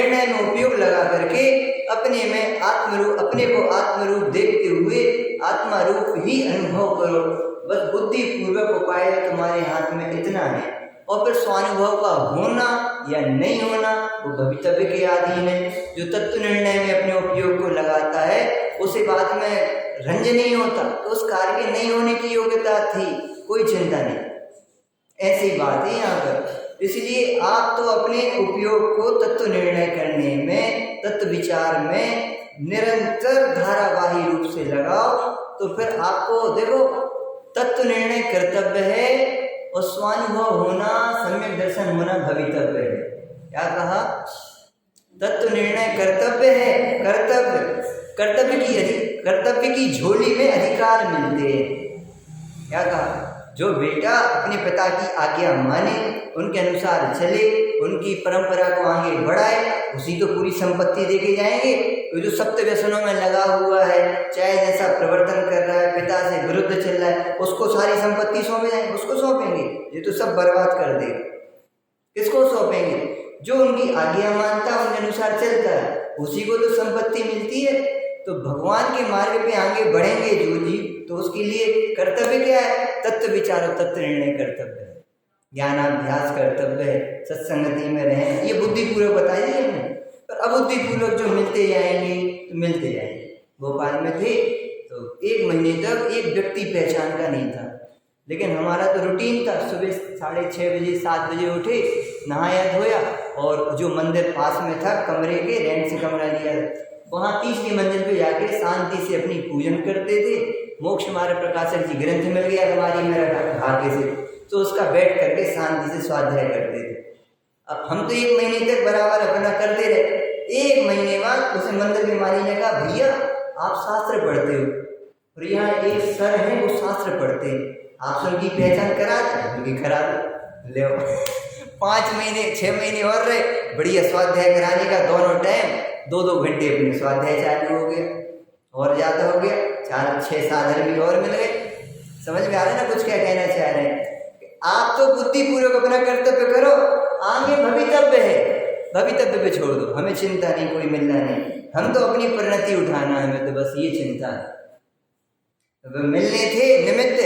निर्णय में उपयोग लगा करके अपने को आत्मरूप देखते हुए आत्मा रूप ही अनुभव करो। बस बुद्धि पूर्वक उपाय तुम्हारे हाथ में इतना है। और फिर स्वानुभव का होना या नहीं होना वो भवितव्य के अधीन है। जो तत्व निर्णय में अपने उपयोग को लगाता है उसे बाद में रंज नहीं होता, तो उस कार्य के नहीं होने की योग्यता थी, कोई चिंता नहीं। ऐसी बात है यहाँ पर। इसलिए आप तो अपने उपयोग को तत्व निर्णय करने में, तत्व विचार में निरंतर धारावाही रूप से लगाओ, तो फिर आपको देखो तत्व निर्णय कर्तव्य है और स्वानुभव होना, सम्यक दर्शन होना भवितव्य है। क्या कहा? तत्व निर्णय कर्तव्य है, कर्तव्य की झोली में अधिकार मिलते हैं। क्या कहा? जो बेटा अपने पिता की आज्ञा माने, उनके अनुसार चले, उनकी परंपरा को आगे बढ़ाए, उसी को पूरी संपत्ति देके जाएंगे। तो जो सप्त व्यसनों में लगा हुआ है, चाहे जैसा प्रवर्तन कर रहा है, पिता से विरुद्ध चल रहा है, उसको सारी संपत्ति सौंपे जाएंगे, उसको सौंपेंगे? ये तो सब बर्बाद कर देगा। किसको सौंपेंगे? जो उनकी आज्ञा मानता है, उनके अनुसार चलता है, उसी को तो संपत्ति मिलती है। तो भगवान के मार्ग पे आगे बढ़ेंगे जो जीव, तो उसके लिए कर्तव्य क्या है? तत्व विचार और तत्व निर्णय कर्तव्य है, ज्ञानाभ्यास कर्तव्य है, सत्संगति में रहें, ये बुद्धिपूर्वक बताइए हमने। पर अबुद्धिपूर्वक जो मिलते जाएंगे तो मिलते जाएंगे। भोपाल में थे तो 1 महीने तक एक व्यक्ति पहचान का नहीं था, लेकिन हमारा तो रूटीन था, सुबह 6:30 बजे 7 बजे उठे, नहाया धोया और जो मंदिर पास में था, कमरे के रेंट से कमरा लिया, वहाँ 30वीं मंजिल पे जाके शांति से अपनी पूजन करते थे। मोक्ष मार्ग प्रकाशक जी ग्रंथ मिल गया हमारी मेरा भाग्य से, तो उसका बैठ करके शांति से स्वाध्याय करते थे। अब हम तो 1 महीने तक बराबर अपना करते रहे। 1 महीने बाद उसे मंदिर के माली ने कहा, भैया आप शास्त्र पढ़ते हो, और यहाँ एक सर है वो शास्त्र पढ़ते हैं, आप उनकी पहचान करा दो, करा दो, ले 5 महीने 6 महीने और रहे, बढ़िया स्वाध्याय कराने का दोनों टाइम 2-2 घंटे अपने स्वाध्याय चालू हो गया, और ज़्यादा हो गया, 4-6 भी और मिल गए। समझ में आ रहा है ना कुछ क्या कहना चाह रहे हैं? आप तो बुद्धिपूर्वक अपना कर्तव्य करो, आगे भवितव्य है, भवितव्य पे छोड़ दो, हमें चिंता नहीं, कोई मिलना नहीं, हम तो अपनी परिणति उठाना है, हमें तो बस ये चिंता है। तो मिलने थे निमित्त,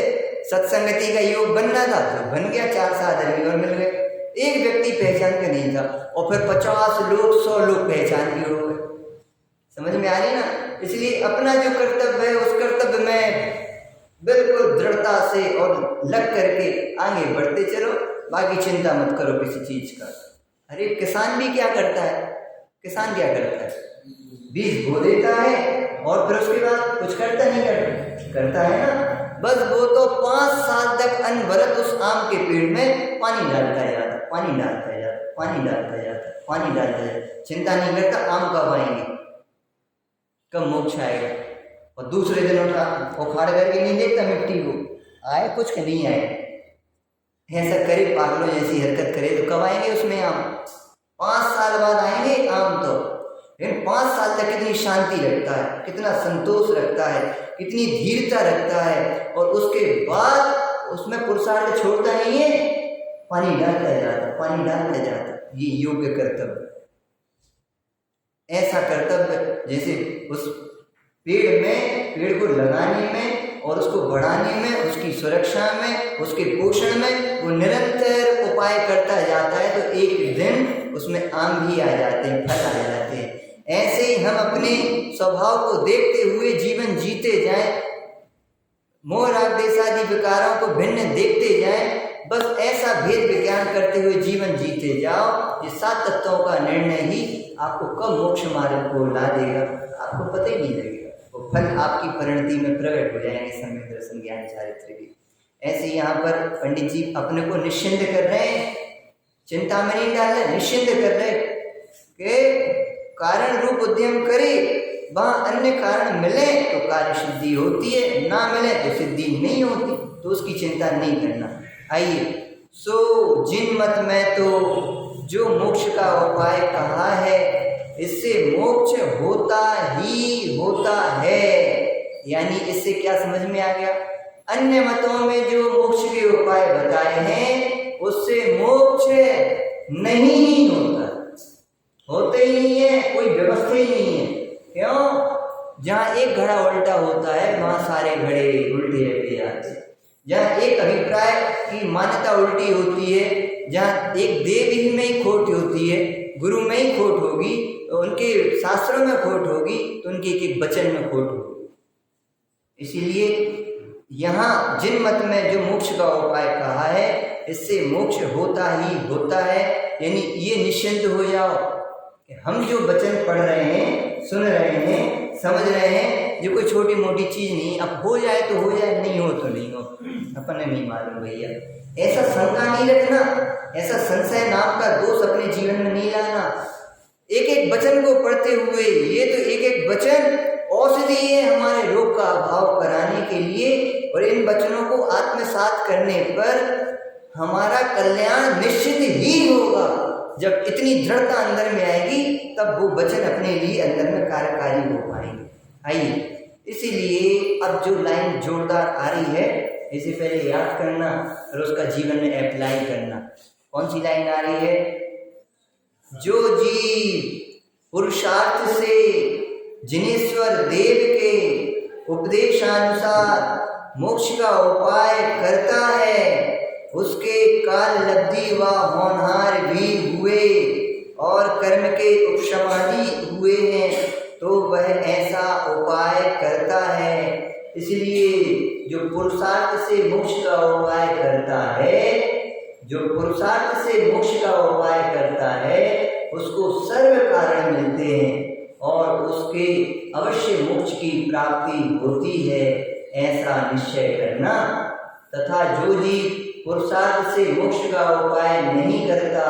सत्संगति का योग बनना था तो बन गया, 4 भी और मिल गए। एक व्यक्ति पहचान का नहीं था और फिर 50 लोग 100 लोग पहचान के हो गए। समझ में आ रही ना? इसलिए अपना जो कर्तव्य है उस कर्तव्य में बिल्कुल दृढ़ता से और लग करके आगे बढ़ते चलो, बाकी चिंता मत करो किसी चीज का। अरे किसान भी क्या करता है? किसान क्या करता है? बीज बो देता है और फिर उसके बाद कुछ करता नहीं करता है ना, बस वो तो 5 साल तक अनवरत उस आम के पेड़ में पानी डालता जाता, पानी डालता जाता, पानी डालता जाता, पानी डालता जाता, चिंता नहीं करता आम कब आएंगे, कब मोक्ष आएगा। और दूसरे दिन उखाड़ करके नहीं देखता मिट्टी को, आए कुछ के नहीं आए, ऐसा करे पागलों जैसी हरकत करे तो कब आएंगे उसमें आम? 5 साल बाद आएंगे आम। तो लेकिन 5 साल तक कितनी शांति रखता है, कितना संतोष रखता है, कितनी धीरता रखता है, और उसके बाद उसमें पुरुषार्थ छोड़ता नहीं है, पानी डालता जाता, पानी डालता जाता। ये योग्य कर्तव्य, ऐसा कर्तव्य जैसे उस पेड़ को लगाने में और उसको बढ़ाने में, उसकी सुरक्षा में, उसके पोषण में वो निरंतर उपाय करता जाता है, तो एक दिन उसमें आम भी आ जाते हैं, फल आ जाते हैं। ऐसे ही हम अपने स्वभाव को देखते हुए जीवन जीते जाएं, मोह राग देश आदि विकारों को भिन्न देखते जाएं, बस ऐसा भेद विज्ञान करते हुए जीवन जीते जाओ। ये 7 तत्वों का निर्णय ही आपको कब मोक्ष मार्ग को ला देगा आपको पता ही नहीं लगेगा, वो फल आपकी परिणति में प्रकट हो जाएंगे, सम्यक दर्शन ज्ञान चारित्र की। ऐसे यहाँ पर पंडित जी अपने को निश्चिंत कर रहे हैं, चिंता में नहीं डाल रहे, निश्चिंत कर रहे कि कारण रूप उद्यम करे, वहाँ अन्य कारण मिले तो कार्य सिद्धि होती है, ना मिले तो सिद्धि नहीं होती, तो उसकी चिंता नहीं करना। आइए, सो जिन मत में तो जो मोक्ष का उपाय कहा है, इससे मोक्ष होता ही होता है, यानी इससे क्या समझ में आ गया? अन्य मतों में जो मोक्ष के उपाय बताए हैं उससे मोक्ष नहीं होता, होते ही नहीं है, कोई व्यवस्था ही नहीं है। क्यों? जहाँ एक घड़ा उल्टा होता है वहाँ सारे घड़े उल्टे रहते जाते हैं। जहाँ एक अभिप्राय की मान्यता उल्टी होती है, जहाँ एक देव ही में ही खोट होती है, गुरु में ही खोट होगी, उनके शास्त्रों में खोट होगी, तो उनके एक एक वचन में खोट होगी। इसीलिए यहाँ जिन मत में जो मोक्ष का उपाय कहा है, इससे मोक्ष होता ही होता है। यानी ये निश्चिंत हो जाओ कि हम जो वचन पढ़ रहे हैं, सुन रहे हैं, समझ रहे हैं, ये कोई छोटी मोटी चीज़ नहीं। अब हो जाए तो हो जाए, नहीं हो तो नहीं हो, अपन ने नहीं मालूम भैया। ऐसा शंका नहीं रखना, ऐसा संशय नाम का दोष अपने जीवन में नहीं लाना। एक एक वचन को पढ़ते हुए, ये तो एक एक वचन औषधि है हमारे रोग का अभाव कराने के लिए, और इन वचनों को आत्मसात करने पर हमारा कल्याण निश्चित ही होगा। जब इतनी दृढ़ता अंदर में आएगी, तब वो वचन अपने लिए अंदर में कार्यकारी हो पाएंगे। आइए, इसीलिए अब जो लाइन जोरदार आ रही है, इसे पहले याद करना और उसका जीवन में अप्लाई करना। कौन सी लाइन आ रही है? जो जीव पुरुषार्थ से जिनेश्वर देव के उपदेशानुसार मोक्ष का उपाय करता है, उसके काल लब्धि व होनहार भी हुए और कर्म के उपशमादि हुए हैं, तो वह ऐसा उपाय करता है। इसलिए जो पुरुषार्थ से मोक्ष का उपाय करता है, जो पुरुषार्थ से मोक्ष का उपाय करता है, उसको सर्व कारण मिलते हैं और उसके अवश्य मोक्ष की प्राप्ति होती है, ऐसा निश्चय करना। तथा जो जीव पुरुषार्थ से मोक्ष का उपाय नहीं करता,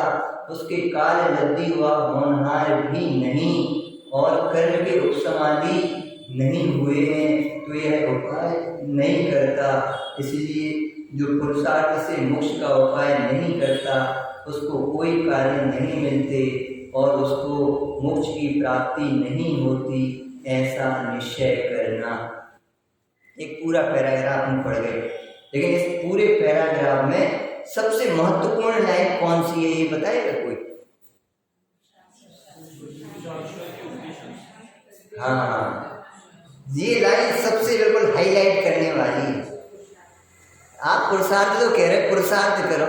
उसके काल लब्धि व होनहार भी नहीं और कर्म के उपसमाधि नहीं हुए हैं, तो यह उपाय नहीं करता। इसलिए जो पुरुषार्थ से मोक्ष का उपाय नहीं करता, उसको कोई कार्य नहीं मिलते और उसको मोक्ष की प्राप्ति नहीं होती, ऐसा निश्चय करना। एक पूरा पैराग्राफ हम पढ़ गए, लेकिन इस पूरे पैराग्राफ में सबसे महत्वपूर्ण लाइन कौन सी है, ये बताएगा कोई? हाँ, ये लाइन सबसे बिल्कुल हाईलाइट करने वाली है। आप पुरुषार्थ तो कह रहे, पुरुषार्थ करो,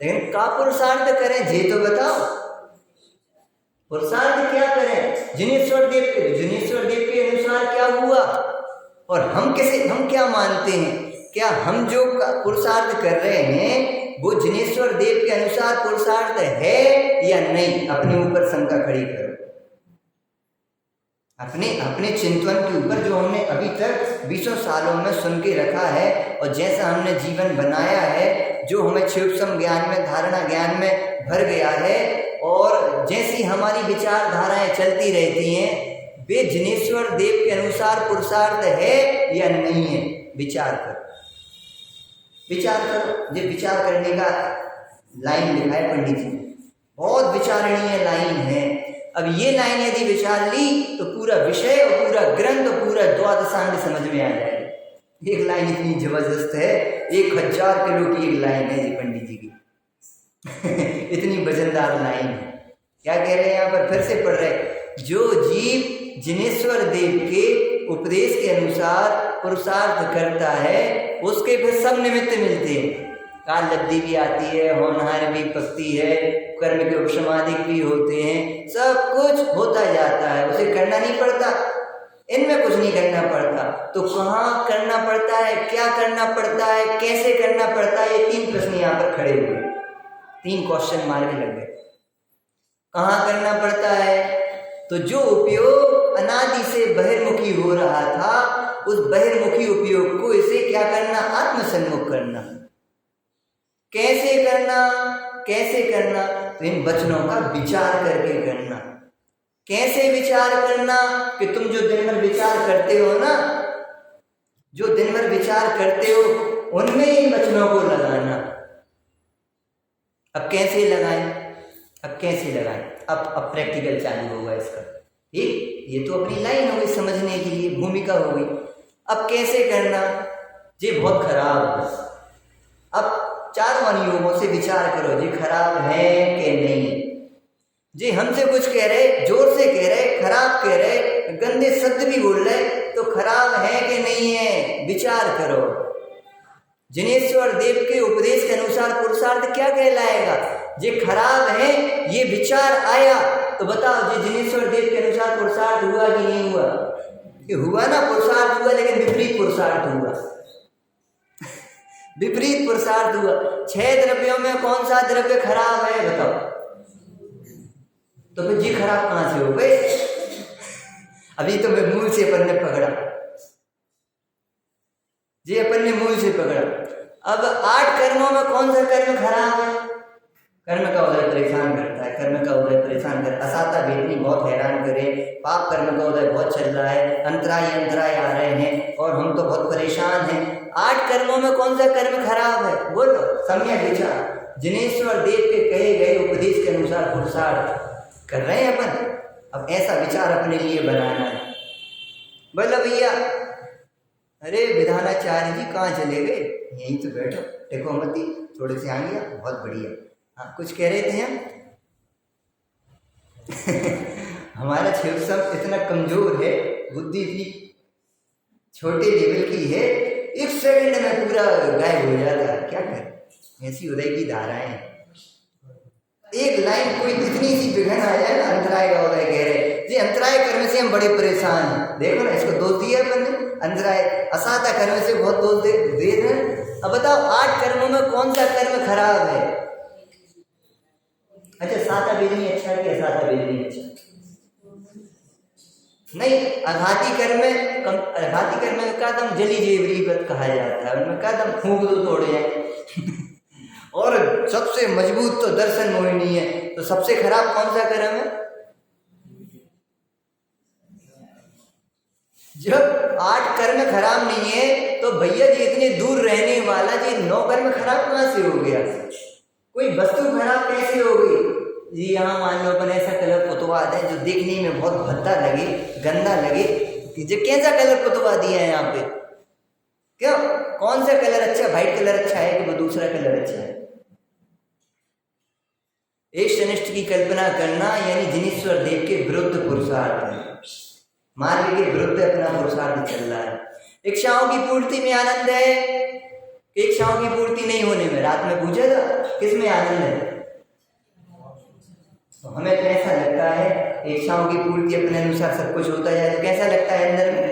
लेकिन का पुरुषार्थ करें ये तो बताओ। पुरुषार्थ क्या करें? जिनेश्वर देव के अनुसार क्या हुआ, और हम क्या मानते हैं? क्या हम जो पुरुषार्थ कर रहे हैं वो जिनेश्वर देव के अनुसार पुरुषार्थ है या नहीं? अपने ऊपर शंका खड़ी करो, अपने चिंतन के ऊपर, जो हमने अभी तक 20 सालों में सुन के रखा है और जैसा हमने जीवन बनाया है, जो हमें सूक्ष्म ज्ञान में, धारणा ज्ञान में भर गया है, और जैसी हमारी विचारधाराएं चलती रहती हैं, वे जिनेश्वर देव के अनुसार पुरुषार्थ है या नहीं है? विचार करो, विचार करो। ये विचार करने का लाइन लिखा है पंडित जी, बहुत विचारणीय लाइन है। अब ये लाइन यदि विचार ली तो पूरा विषय और पूरा ग्रंथ और पूरा द्वादशांग समझ में आ जाएगी। एक लाइन इतनी जबरदस्त है, 1000 किलो की एक लाइन है ये पंडित जी की इतनी वजनदार लाइन है। क्या कह रहे हैं यहाँ पर? फिर से पढ़ रहे, जो जीव जिनेश्वर देव के उपदेश के अनुसार पुरुषार्थ करता है, उसके फिर सब निमित्त मिलते हैं। काल लब्धि भी आती है, होनहार भी पकती है, कर्म के उपशमादिक भी होते हैं, सब कुछ होता जाता है, उसे करना नहीं पड़ता, इनमें कुछ नहीं करना पड़ता। तो कहाँ करना पड़ता है, क्या करना पड़ता है, कैसे करना पड़ता है? ये 3 प्रश्न यहाँ पर खड़े हुए, 3 क्वेश्चन मार्क लग गए। कहाँ करना पड़ता है? तो जो उपयोग अनादि से बहिर्मुखी हो रहा था, उस बहिर्मुखी उपयोग को इसे क्या करना? आत्मसन्मुख करना। कैसे करना? कैसे करना? तो इन वचनों का विचार करके करना। कैसे विचार करना? कि तुम जो दिन भर विचार करते हो ना, जो दिन भर विचार करते हो, उनमें इन वचनों को लगाना। अब कैसे लगाएं? अब प्रैक्टिकल चालू होगा इसका। ये तो अपनी लाइन हो गई, समझने के लिए भूमिका हो गई। अब कैसे करना? ये बहुत खराब है। अब 4 अनुयोगों से विचार करो, ये खराब है कि नहीं। जी हमसे कुछ कह रहे, जोर से कह रहे, खराब कह रहे, गंदे शब्द भी बोल रहे, तो खराब है कि नहीं है विचार करो। जिनेश्वर देव के उपदेश के अनुसार पुरुषार्थ क्या कहलाएगा? जे खराब है ये विचार आया तो बताओ जी जिनेश्वर देव के अनुसार पुरुषार्थ हुआ कि नहीं हुआ? कि हुआ ना, पुरुषार्थ हुआ, लेकिन विपरीत पुरुषार्थ हुआ। विपरीत पुरुषार्थ हुआ। 6 द्रव्यों में कौन सा द्रव्य खराब है बताओ? तो फिर जी खराब कहां से हो गए? अभी तो मैं मूल से अपन ने पकड़ा जी, अपन ने मूल से पकड़ा। अब 8 कर्मों में कौन सा कर्म खराब है? कर्म का उदय परेशान करता है, कर्म का उदय परेशान कर, असाता बेदनी बहुत हैरान करे, पाप कर्म का उदय बहुत चल रहा है, अंतराय आ रहे हैं और हम तो बहुत परेशान हैं। 8 कर्मों में कौन सा कर्म खराब है? बोलो, सम्यक विचार। जिनेश्वर देव के कहे गए उपदेश के अनुसार पुरुषार्थ कर रहे हैं अपन। अब ऐसा विचार अपने लिए बनाना है। बोलो भैया, अरे विधानाचार्य जी कहाँ चले गए? यहीं तो बैठो, टेको मती, थोड़े से आएंगे। बहुत बढ़िया। हाँ, कुछ कह रहे थे हम? हमारा शिवसम इतना कमजोर है, बुद्धि इतनी छोटे लेवल की है, 1 सेकंड में पूरा गायब हो जाता है। क्या करें, ऐसी उदय की धाराएं हैं। एक लाइन कोई इतनी सी विघन आ जाए ना, अंतराय का उदय कह रहे जी, अंतराय कर्म से हम बड़े परेशान हैं। देखो ना, इसको दोष दिया अपन ने, अंतराय असाता कर्म से बहुत दोष दे रहे हैं। अब बताओ 8 कर्मों में कौन सा कर्म खराब है? अच्छा, साता बेदनी अच्छा कि असाता बेदनी अच्छा? नहीं, आघाती कर्म में कदम जली जेवरी बत कहा जाता है, उनमें कदम फूंक दो तोड़ जाए। और सबसे मजबूत तो दर्शन मोहिनी है। तो सबसे खराब कौन सा कर्म है? जब 8 कर्म खराब नहीं है तो भैया जी इतने दूर रहने वाला जी 9 कर्म खराब कहां से हो गया? कोई वस्तु खराब कैसे हो गई जी? यहाँ मान लो अपन ऐसा कलर पुतवा दें जो देखने में बहुत भद्दा लगे, गंदा लगे, कि जो कैसा कलर पुतवा दिया है यहाँ पे? क्यों, कौन सा कलर अच्छा? व्हाइट कलर अच्छा है कि वो दूसरा कलर अच्छा है? एक की कल्पना करना यानी जिनेश्वर देव के विरुद्ध पुरुषार्थ है। मार्ग के विरुद्ध अपना पुरुषार्थ चल रहा है। इच्छाओं की पूर्ति में आनंद है, इच्छाओं की पूर्ति नहीं होने में। रात में पूछा था किस में आनंद है? तो हमें तो ऐसा लगता है इच्छाओं की पूर्ति अपने अनुसार सब कुछ होता जाए तो कैसा लगता है अंदर में?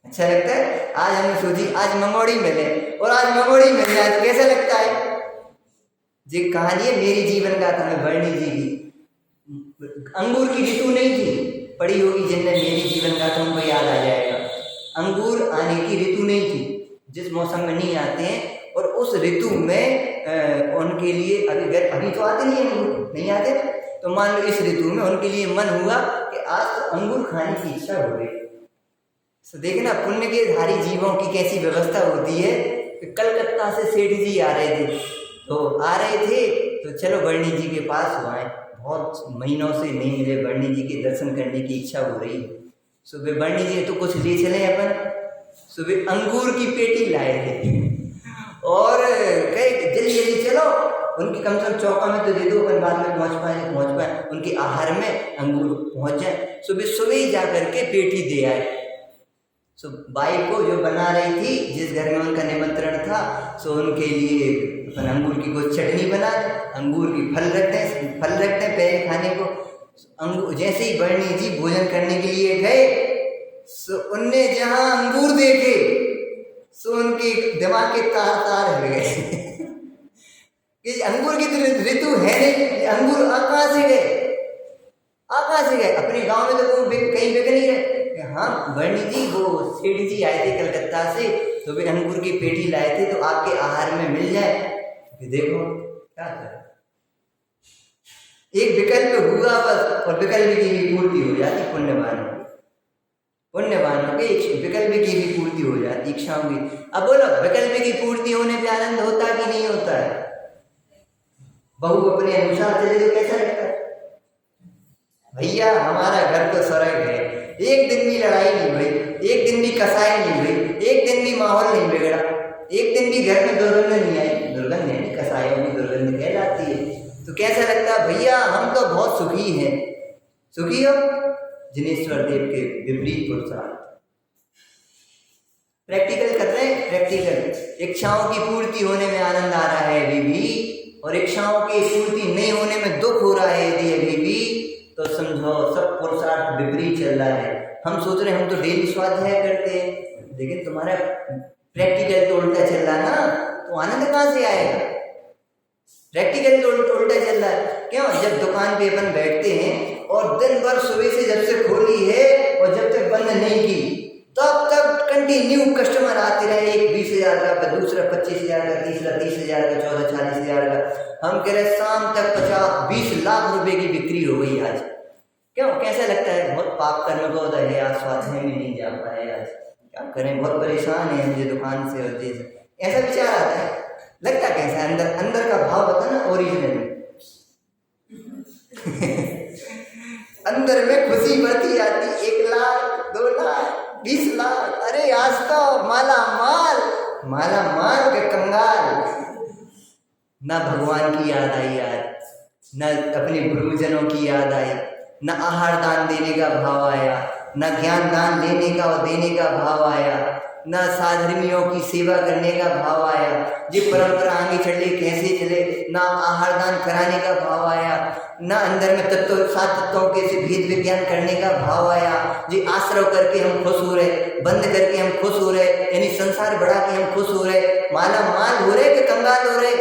अच्छा लगता है। आज हमने सोची आज मंगोड़ी मिले, और आज मंगोड़ी मिल जाए तो कैसा लगता है? जी कहानी है मेरी जीवन गाथा में वर्णी जी की। अंगूर की ऋतु नहीं थी, पड़ी होगी जिनने मेरी जीवन गाथा उनको याद आ जाएगा। अंगूर आने की ऋतु नहीं थी, जिस मौसम में नहीं आते हैं, और उस ऋतु में उनके लिए अभी तो आते नहीं अंगूर, नहीं आते। तो मान लो इस ऋतु में उनके लिए मन हुआ कि आज तो अंगूर खाने की इच्छा हो गई। तो देखना पुण्य के धारी जीवों की कैसी व्यवस्था होती है। कलकत्ता से सेठ जी आ रहे थे, तो आ रहे थे तो चलो वर्णी जी के पास हो आए। बहुत महीनों से नहीं मिले, वर्णी जी के दर्शन करने की इच्छा हो रही है। सुबह वर्णी जी तो कुछ ले चले अपन, सुबह अंगूर की पेटी लाए थे और कहे जल्दी जल्दी चलो, उनकी कम से कम चौका में तो दे दो, अपन बाद में पहुँच पाए उनके आहार में अंगूर पहुँच जाए। सुबह ही जा करके पेटी दे आए। सो बाई को जो बना रही थी, जिस घर में उनका निमंत्रण था, सो उनके लिए अपन अंगूर की कुछ चटनी बना, अंगूर की फल रखते हैं पहले खाने को। अंगूर जैसे ही वर्णी जी भोजन करने के लिए गए, सो उनने जहाँ अंगूर देखे सो उनके दिमाग के तार हिल गए। कि अंगूर की ऋतु है नहीं, अंगूर कहाँ से गए? अपने गांव में तो कहीं बिक नहीं रहे। हाँ वर्णी जी, वो सेठ जी आए थे कलकत्ता से, तो वे अंगूर की पेटी लाए थे, तो आपके आहार में मिल जाए। कि देखो क्या करें, एक विकल्प हुआ बस, और विकल्प की भी पूर्ति हो जाती। पुण्यवानों के विकल्प की भी पूर्ति हो जाती इच्छाओं की। अब बोलो विकल्प की पूर्ति होने पे आनंद होता कि नहीं होता है? बहू अपने अनुसार चले तो कैसा लगता है? भैया हमारा घर तो स्वर्ग है, एक दिन भी लड़ाई नहीं हुई, एक दिन भी कसाई नहीं हुई, एक दिन भी माहौल नहीं बिगड़ा, एक दिन भी घर में दुर्गंध नहीं आई। दुर्गंध यानी कसाईयों की दुर्गंध कहलाती है। तो कैसा लगता है भैया, हम तो बहुत सुखी हैं। सुखी हो? जिनेश्वर देव के विपरीत पुरुषार्थ। प्रैक्टिकल कर रहे हैं, प्रैक्टिकल। इच्छाओं की पूर्ति होने में आनंद आ रहा है अभी भी, और इच्छाओं की पूर्ति नहीं होने में दुख हो रहा है यदि अभी भी, तो समझो सब पुरुषार्थ विपरीत चल रहा है। हम सोच रहे हैं हम तो डेली स्वाध्याय करते हैं, लेकिन तुम्हारा प्रैक्टिकल तो उल्टा चल रहा है ना, तो आनंद कहाँ से आएगा? प्रैक्टिकल तो उल्टा चल रहा है। क्यों? जब दुकान पे अपन बैठते हैं और दिन भर सुबह से जब से खोली है और जब तक बंद नहीं की तब तक कंटिन्यू कस्टमर आते रहे, एक 20,000 का, दूसरा 25,000 का, तीसरा 30,000 का, चौथा 40,000 का। हम कह रहे शाम तक 50-20 लाख रुपए की बिक्री हो गई आज। क्यों? कैसा लगता है? बहुत पाप कर्म को होता है, आज स्वाध्याय में नहीं जा पाए, आज क्या करें, बहुत परेशान है मुझे दुकान से और जैसे ऐसा विचार आता है। लगता कैसा है? अंदर अंदर का भाव बता ना, ओरिजिनल अंदर में खुशी बढ़ती जाती, 1 लाख 2 लाख 20 लाख, अरे आज तो माला माल के कंगाल। ना भगवान की याद आई आज, न अपने गुरुजनों की याद आई, न आहार दान देने का भाव आया, न ज्ञान दान लेने का और देने का भाव आया, न साधर्मियों की सेवा करने का भाव आया। ये परंपरा आगे चले कैसे चले, ना आहार दान कराने का भाव आया, न अंदर में 7 तत्वों के से भेद विज्ञान करने का भाव आया। जी आश्रव करके हम खुश हो रहे, बंद करके हम खुश हो रहे, यानी संसार बढ़ा के हम खुश हो रहे, माला माल हो रहे कि कंगाल हो रहे,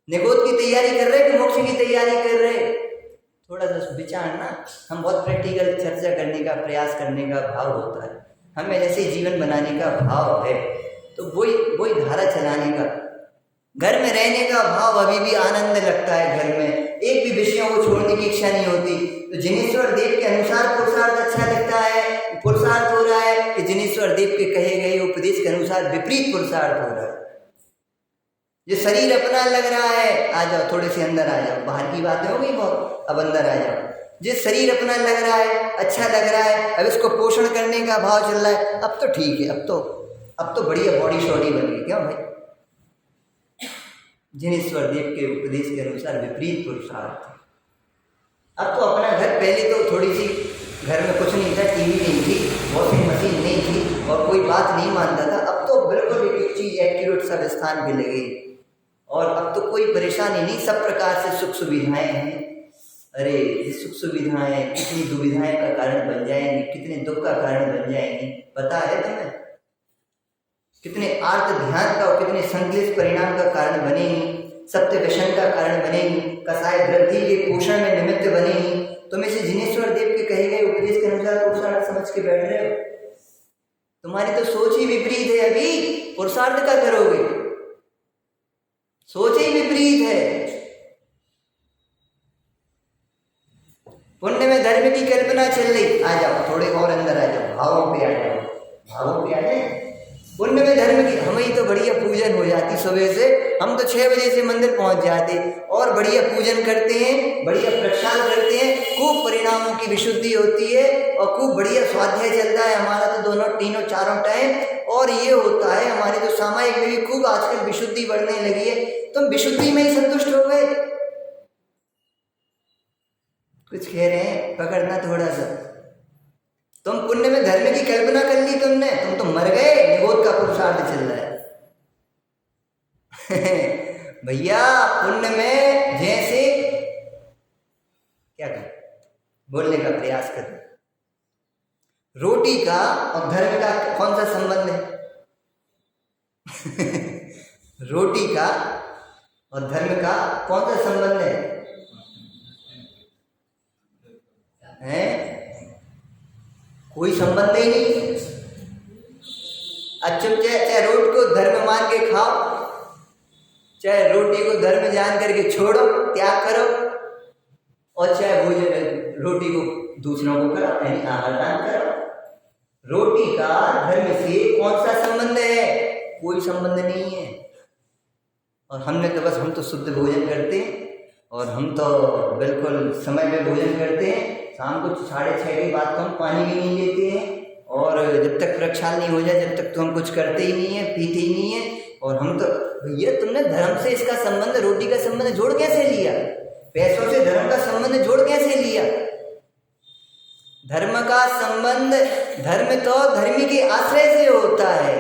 निगोद की तैयारी कर रहे कि मोक्ष की तैयारी कर रहे। थोड़ा सा विचार ना, हम बहुत प्रैक्टिकल चर्चा करने का प्रयास करने का भाव होता है, हमें जैसे जीवन बनाने का भाव है, तो वही धारा चलाने का, घर में रहने का भाव। अभी भी आनंद लगता है घर में, एक भी विषयों को छोड़ने की इच्छा नहीं होती। तो जिनेश्वर देव के अनुसार पुरुषार्थ अच्छा लगता है, पुरुषार्थ हो रहा है कि जिनेश्वर देव के कहे गए उपदेश के अनुसार विपरीत पुरुषार्थ हो रहा है। ये शरीर अपना लग रहा है, आ जाओ थोड़े से अंदर आ जाओ, बाहर की बातें हो गई बहुत, अब अंदर आ जाओ। जिस शरीर अपना लग रहा है, अच्छा लग रहा है, अब इसको पोषण करने का भाव चल रहा है, अब तो ठीक है, अब तो बढ़िया बॉडी शॉडी बन गई। क्यों भाई? जिनेश्वर देव के उपदेश के अनुसार विपरीत पुरुषार्थ। अब तो अपना घर, पहले तो थोड़ी सी घर में कुछ नहीं था, टीवी नहीं थी, वॉशिंग मशीन नहीं थी और कोई बात नहीं मानता था। अब तो बिल्कुल एक चीज एक्यूरेट सब स्थान पे लगे और अब तो कोई परेशानी नहीं, सब प्रकार से सुख सुविधाएं हैं। अरे ये सुख सुविधाएं कितनी दुविधाएं का कारण बन जाएंगी, कितने दुख का कारण बन जाएंगी, पता है तुम्हें? कितने आर्त ध्यान का और कितने संक्लिष्ट परिणाम का कारण बनेगी, सत्य व्यसन का कारण बनेगी, कसाय वृद्धि के पोषण में निमित्त बनेगी। तुम इसे जिनेश्वर देव के कहे गए उपदेश के अनुसार पुरुषार्थ समझ के बैठ रहे हो। तुम्हारी तो सोच ही विपरीत है, अभी पुरुषार्थ का करोगे, सोच ही विपरीत है। पुण्य में धर्म की कल्पना चल रही, आ जाओ थोड़े और अंदर आ जाओ, भावों पे आ जाओ, भावों पे आ जाए। पुण्य में धर्म की हमें तो बढ़िया पूजन हो जाती, सुबह से हम तो 6 बजे से मंदिर पहुंच जाते और बढ़िया पूजन करते हैं, बढ़िया प्रक्षाल करते हैं, खूब परिणामों की विशुद्धि होती है और खूब बढ़िया स्वाध्याय चलता है हमारा तो दोनों तीनों चारों टाइम। और ये होता है हमारी तो सामायिक में भी खूब आजकल विशुद्धि बढ़ने लगी है। तुम विशुद्धि में ही संतुष्ट हो गए? कुछ कह रहे हैं, पकड़ना थोड़ा सा। तुम पुण्य में धर्म की कल्पना कर ली तुमने, तुम तो मर गए, निगोद का पुरुषार्थ चल रहा है। भैया पुण्य में जैसे क्या कर बोलने का प्रयास कर, रोटी का और धर्म का कौन सा संबंध है? रोटी का और धर्म का कौन सा संबंध है? कोई संबंध ही नहीं। अच्छा चाहे रोटी को धर्म मान के खाओ, चाहे रोटी को धर्म जान करके छोड़ो, त्याग करो, और चाहे भोजन रोटी को दूसरों को कराओ, यानी आहार दान करो। रोटी का धर्म से कौन सा संबंध है? कोई संबंध नहीं है। और हमने तो बस हम तो शुद्ध भोजन करते हैं और हम तो बिल्कुल समय पे भोजन करते हैं। शाम को 6:30 के बाद तो हम पानी भी नहीं लेते हैं और जब तक प्रक्षाल नहीं हो जाए जब तक तो हम कुछ करते ही नहीं है, पीते ही नहीं है। और हम तो भैया तुमने धर्म से इसका संबंध, रोटी का संबंध जोड़ कैसे लिया? पैसों से धर्म का संबंध जोड़ कैसे लिया? धर्म का संबंध, धर्म तो धर्मी के आश्रय से होता है,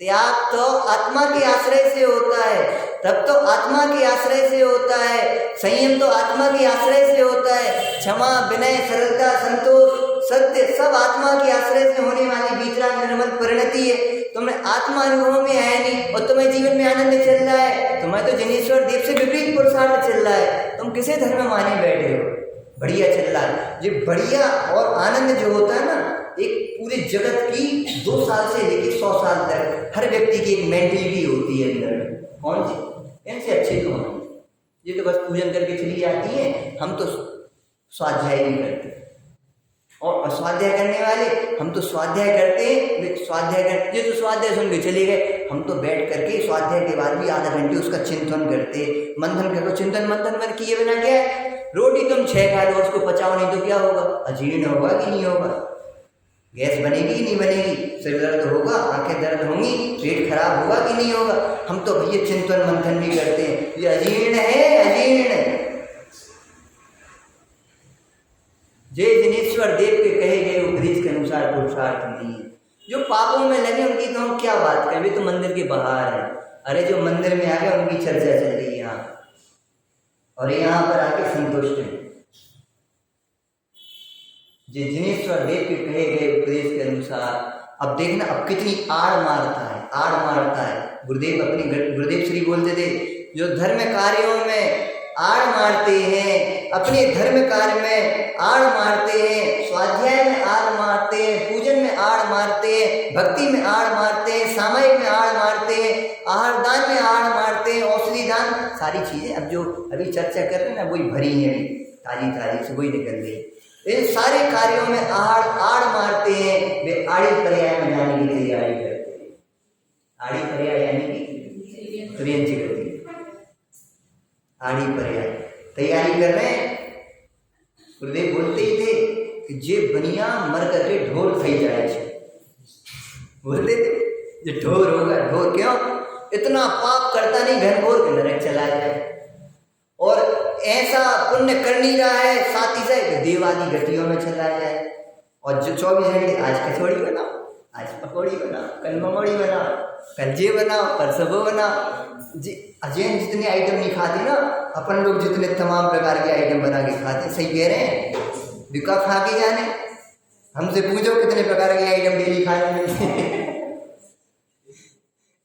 त्याग तो आत्मा के आश्रय से होता है, तब तो आत्मा के आश्रय से होता है, संयम तो आत्मा के आश्रय से होता है, क्षमा, विनय, सरलता, संतोष, सत्य सब आत्मा के आश्रय से होने वाली वितराग निर्मल परिणति है। तुम्हें आत्मा अनुभव में आया नहीं और तुम्हें जीवन में आनंद चल रहा है, तुम्हें तो जनेश्वर देव से विपरीत पुरुषार्थ चल रहा है, तुम किसे धर्म माने बैठे हो? बढ़िया चल रहा है। ये बढ़िया और आनंद जो होता है ना, एक पूरे जगत की 2 साल से लेकर 100 साल तक हर व्यक्ति की एक मेंटलिटी होती है अंदर में। कौन सी? इनसे अच्छे तो हम, ये तो बस पूजन करके चली जाती है, हम तो स्वाध्याय नहीं करते। और अस्वाध्याय करने वाले, हम तो स्वाध्याय करते हैं, स्वाध्याय करते, ये तो स्वाध्याय सुन के चले गए, हम तो बैठ करके स्वाध्याय के बाद भी आधा घंटे उसका चिंतन करते, मंथन करो। चिंतन मंथन मन किए बिना क्या है? रोटी तुम 6 खा लो, उसको पचाओ नहीं तो क्या होगा? अजीर्ण होगा कि नहीं होगा? गैस बनेगी कि नहीं बनेगी? सिर दर्द होगा, आंखें दर्द होंगी, पेट खराब होगा कि नहीं होगा? हम तो भैया चिंतन मंथन भी करते हैं, ये अजीर्ण है, अजीर्ण। जय जिनेश्वर देव के कहे गए उपदेश के अनुसार पुरुषार्थ नहीं है। जो पापों में लगे उनकी तो हम क्या बात करें, वे तो मंदिर के बाहर है। अरे जो मंदिर में आ गए उनकी चर्चा चल रही है यहाँ, और यहाँ पर आके संतुष्ट है। जो जिनेश्वर देव के कहे गए उपदेश के अनुसार, अब देखना अब कितनी आड़ मारता है, आड़ मारता है। गुरुदेव अपनी गुरुदेव श्री बोलते थे, जो धर्म कार्यों में आड़ मारते हैं, अपने धर्म कार्य में आड़ मारते हैं, स्वाध्याय में आड़ मारते हैं, पूजन में आड़ मारते हैं, भक्ति में आड़ मारते हैं, सामायिक में आड़ मारते हैं, आहार दान में आड़ मारते हैं, औषधि दान, सारी चीजें अब जो अभी चर्चा कर रहे हैं ना, वही भरी है, ताजी ताजी से वही निकल रही है। इन सारे कार्यों में आड़ मारते हैं, वे आड़ी पर्याय में जाने की तैयारी करते हैं। आड़ी पर्याय यानी कि त्रियंची गति, आड़ी पर्याय तैयारी कर रहे हैं। गुरुदेव बोलते ही थे कि जे बनिया मर करके ढोर थई जाए, बोलते थे जो ढोर होगा, ढोर क्यों? इतना पाप करता नहीं, घनघोर के नरक चला जाए, और ऐसा पुण्य कर नहीं रहा है साथ ही साथ देवादी गतियों में चला जाए। और जो 24 घंटे आज कचौड़ी बनाओ, आज पकौड़ी बनाओ, कल ममोड़ी बनाओ, कल जे बनाओ, परसों वो बनाओ। जी अजैन जितने आइटम नहीं खाते ना, अपन लोग जितने तमाम प्रकार के आइटम बना के खाते हैं, सही कह रहे हैं, बिका खा के जाने। हमसे पूछो कितने प्रकार के आइटम डेली खाने मिलते हैं।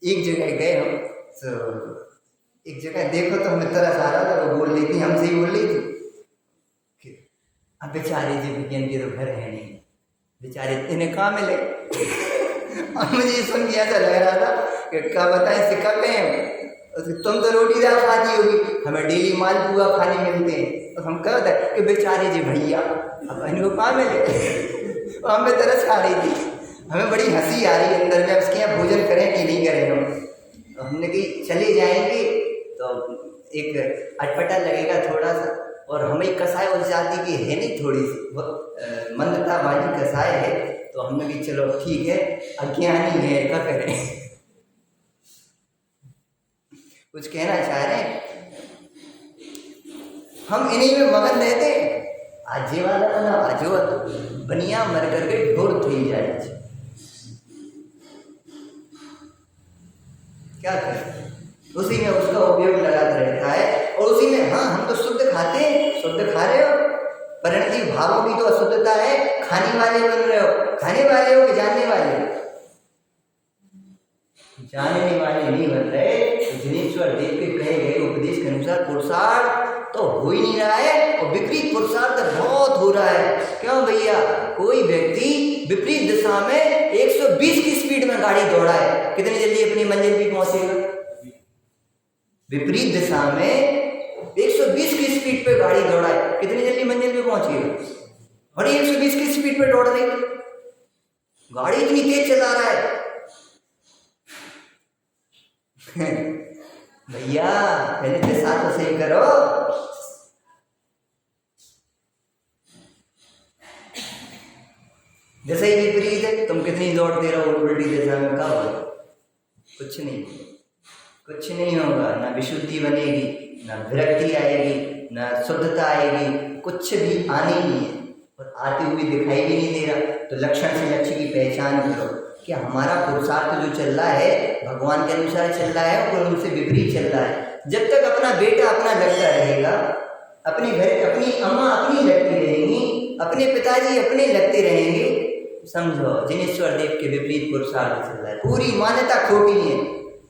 एक जगह गए हम, तो एक जगह देखो तो हमें तरस आ रहा था, वो बोल रही थी, हमसे ही बोल रही थी, अब बेचारे जी विज्ञान के तो घर है नहीं, बेचारे इन्हें कहाँ मिले। और मुझे सुन के ऐसा लग रहा था कि क्या बताएं, सिक्का पे हैं, तुम तो रोटी दाल खाती होगी, हमें डेली मालपुआ खाने मिलते हैं, तो हम क्या बताए कि बेचारे जी भैया अब इनको कहाँ मिले। और हमें तरस खा रही थी, हमें बड़ी हंसी आ रही है अंदर में, उसके यहाँ भोजन करें कि नहीं करें हम। तो हमने कही चले जाएंगे तो एक अटपटा लगेगा थोड़ा सा, और हमें कसाय हो जाती कि है नहीं, थोड़ी सी मंदता वाली कसाय है, तो हमने कही चलो ठीक है, अज्ञानी है क्या करें। कुछ कहना चाह रहे हैं, हम इन्हीं में मगन रहते हैं। आज ये वाला बना, आज वो बनिया मर करके ढोर थी जाए, क्या करें, उसी में उसका उपयोग लगाता रहता है, और उसी में हाँ हम तो शुद्ध खाते हैं, शुद्ध खा रहे हो, परिणति भावों की तो अशुद्धता है, खाने वाले बन रहे हो, खाने वाले हो कि जानने वाले? जानने वाले नहीं बन रहे। जिनेश्वर देव के कहे गए उपदेश के अनुसार पुरुषार्थ तो हो ही नहीं रहा है, और विपरीत पुरुषार्थ बहुत हो रहा है। क्यों भैया? कोई व्यक्ति विपरीत दिशा में 120 की स्पीड में गाड़ी दौड़ाए, कितनी जल्दी अपनी मंजिल पे पहुंचेगा? विपरीत दिशा में 120 की स्पीड पे गाड़ी दौड़ाए, कितनी जल्दी मंजिल पे पहुंचेगा? और 120 की स्पीड पे दौड़ रही गाड़ी, इतनी तेज चला रहा है। भैया पहले दिशा तो सही करो। जैसे ही विपरीत है, तुम कितनी दौड़ते रहो उल्टी दिशा में, कब कुछ नहीं। कुछ नहीं होगा, ना विशुद्धि बनेगी, ना विरक्ति आएगी, ना शुद्धता आएगी, कुछ भी आने ही नहीं है और आते हुए दिखाई भी नहीं दे रहा। तो लक्षण से लक्ष्य की पहचान करो कि हमारा पुरुषार्थ जो चल रहा है भगवान के अनुसार चल रहा है और उनसे विपरीत चल रहा है। जब तक अपना बेटा अपना लगता रहेगा, अपने घर अपनी अम्मा अपनी लगती रहेंगी, अपने पिताजी अपने लगते रहेंगे, समझो जिनेश्वर देव के विपरीत पुरुषार्थ चल रहा है, पूरी मान्यता खोटी है।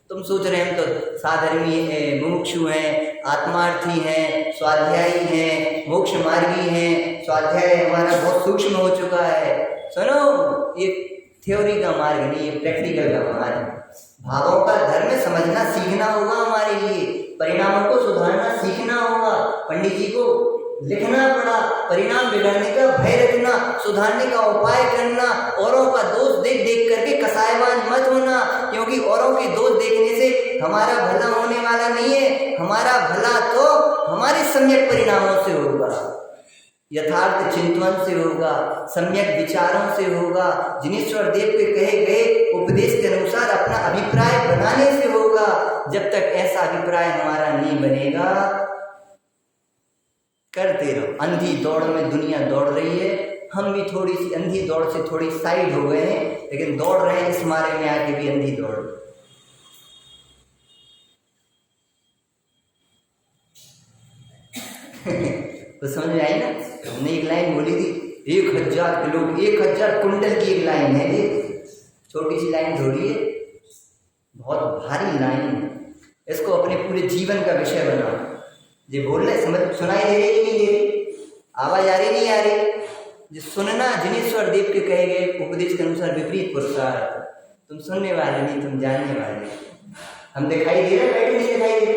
तुम सोच रहे हैं तो साधर्मी है, मुमुक्षु हैं, आत्मार्थी हैं, स्वाध्यायी हैं, मोक्ष मार्गी हैं। स्वाध्याय हमारा बहुत सूक्ष्म हो चुका है। सुनो, ये थ्योरी का मार्ग नहीं, ये प्रैक्टिकल का मार्ग है। भावों का धर्म समझना सीखना होगा हमारे लिए, परिणामों को सुधारना सीखना होगा। पंडित जी को लिखना पड़ा, परिणाम बिगड़ने का भय रखना, सुधारने का उपाय करना, औरों का दोष देख देख करके कसायवान मत होना, क्योंकि औरों के दोष देखने से हमारा भला होने वाला नहीं है। हमारा भला तो हमारे सम्यक परिणामों से होगा, यथार्थ चिंतन से होगा, सम्यक विचारों से होगा, जिनेश्वर देव के कहे गए उपदेश के अनुसार अपना अभिप्राय बनाने से होगा। जब तक ऐसा अभिप्राय हमारा नहीं बनेगा, करते रहो। अंधी दौड़ में दुनिया दौड़ रही है, हम भी थोड़ी सी अंधी दौड़ से थोड़ी साइड हो गए हैं, लेकिन दौड़ रहे हैं इस मारे में आके भी अंधी दौड़। तो समझ में आई ना? हमने एक लाइन बोली थी, 1000 किलो 1000 कुंटल की एक लाइन है ये, छोटी सी लाइन थोड़ी है, बहुत भारी लाइन है। इसको अपने पूरे जीवन का विषय बनाओ। ये बोल रहे समझ सुनाई दे रही नहीं दे रही, आवाज आ रही नहीं आ रही? जो सुनना जिनेश्वर देव के कहे गए उपदेश के अनुसार विपरीत पुरुषार्थ, तुम सुनने वाले नहीं, तुम जानने वाले। हम दिखाई दे रहे, बैठे नहीं दिखाई दे रहे?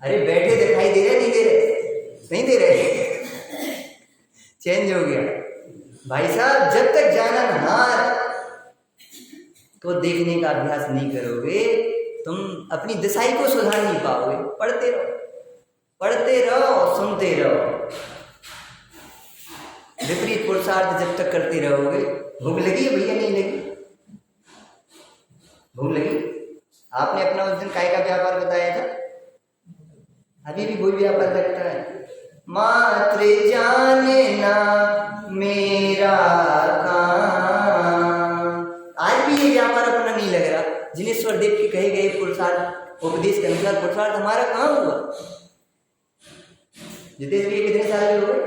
अरे बैठे दिखाई दे रहे नहीं दे रहे? नहीं दे रहे? चेंज हो गया भाई साहब। जब तक जाननहार को देखने का अभ्यास नहीं करोगे, तुम अपनी दिशाई को सुधार नहीं पाओगे। पढ़ते रहो, पढ़ते रहो, सुनते रहो। विपरीत पुरुषार्थ जब तक करते रहोगे। भूख लगी है भैया? नहीं लगी? भूख लगी? आपने अपना उस दिन काय का व्यापार बताया था, अभी भी वही व्यापार लगता है। मात्र जाने ना मेरा काम, आज भी ये व्यापार अपना नहीं लग रहा। जिनेश्वर देव के कहे गए पुरुषार्थ उपदेश के अनुसार पुरुषार्थ हमारा कहाँ हुआ? जितेश भैया कितने साल के हो गए?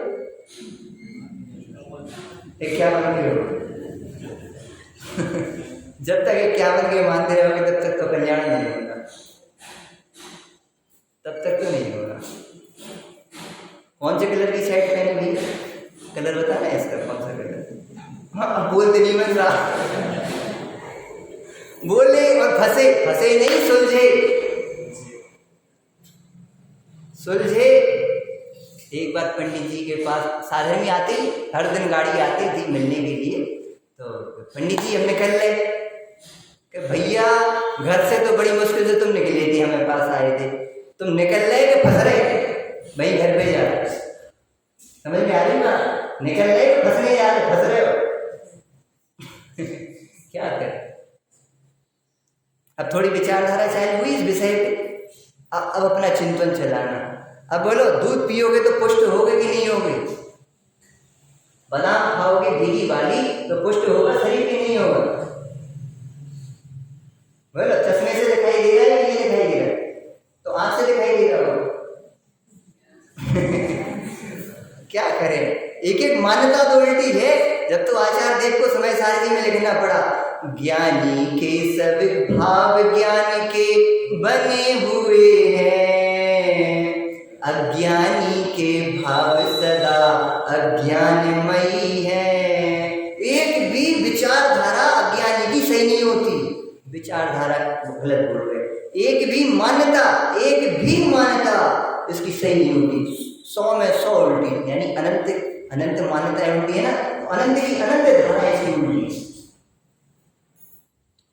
51 के हो गए। जब तक 51 के मानते रहोगे तब तक तो कल्याण नहीं होगा, तब तक तो नहीं होगा। कौन से कलर की शर्ट पहनी भैया? कलर बता ना इसका, कौन सा कलर? हाँ, बोलते नहीं बन रहा। बोले और फंसे, फंसे नहीं, सुलझे, सुलझे। एक बार पंडित जी के पास साधन में आती, हर दिन गाड़ी आती थी मिलने के लिए। तो पंडित जी हमने कर ले कि भैया घर से तो बड़ी मुश्किल से तुम निकले थे, हमें पास आए थे, तुम निकल रहे कि फंस रहे? भाई घर पे जा रहे, समझ में आ रही ना? निकल रहे कि फंसने जा रहे? फंस रहे हो। क्या करें? अब थोड़ी विचारधारा चालू हुई इस विषय पे। अब अपना चिंतन चलाना। अब बोलो, दूध पियोगे तो पुष्ट होगे कि नहीं होगे? बादाम खाओगे भीगी वाली तो पुष्ट होगा शरीर की नहीं होगा? बोलो, चश्मे से दिखाई दे रहा है कि नहीं दिखाई दे रहा? तो आंख से दिखाई दे रहा होगा। क्या करें? एक एक मान्यता तो उल्टी है। जब तो आचार्य देव को समय सारणी में लिखना पड़ा, ज्ञानी के सब भाव ज्ञान के बने हुए हैं, अज्ञानी के भाव सदा अज्ञानमयी है। एक भी विचारधारा अज्ञानी की सही नहीं होती। विचारधारा गलत बोल रहे, एक भी मान्यता इसकी सही नहीं होती। 100 में 100 उल्टी, यानी अनंत मान्यता उल्टी है ना, तो अनंत की अनंत धारा इसकी उल्टी।